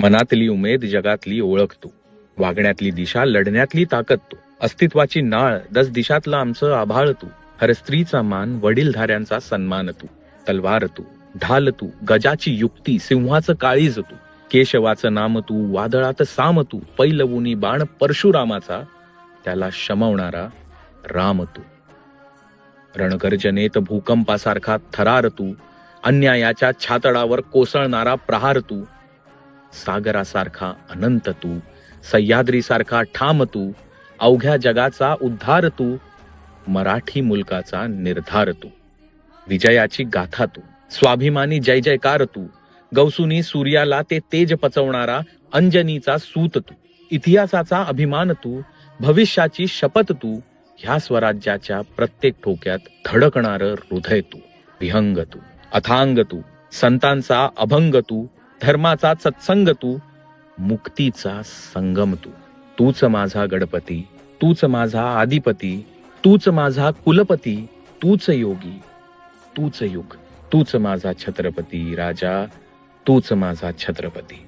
मनातली उमेद जगातली ओळख तू, वागण्यातली दिशा लढण्यातली ताकद तू, अस्तित्वाची नाळ 10 दिशातलं आमचं आभाळ तू, हर स्त्रीचा मान वडीलधाऱ्यांचा सन्मान तू, तलवार तू, ढाल तू, गजाची युक्ती, सिंहाचं काळीज तू, केशवाचं नाम तू, वादळात साम तू, पैलवुनी बाण परशुरामाचा, त्याला शमवणारा राम तू. रणगर्जनेत भूकंपासारखा थरार तू, अन्यायाच्या छातडावर कोसळणारा प्रहार तू, सागरासारखा अनंत तू, सह्याद्रीसारखा ठाम तू, अवघ्या जगाचा उद्धार तू, मराठी मुलकाचा निर्धार तू, विजयाची गाथा तू, स्वाभिमानी जय जयकार तू, गौसुनी सूर्याला ते तेज पचवणारा अंजनीचा सूत तू, इतिहासाचा अभिमान तू, भविष्याची शपथ तू, ह्या स्वराज्याच्या प्रत्येक ठोक्यात धडकणार हृदय तू, विहंग तू, अथांग तू, संतांचा अभंग तू, धर्माचा सत्संग तू, मुक्तीचा संगम तू. तूच माझा गणपती, तूच माझा आदिपती, तूच माझा कुलपती, तूच योगी, तूच युग, तूच माझा छत्रपती राजा, तूच माझा छत्रपती.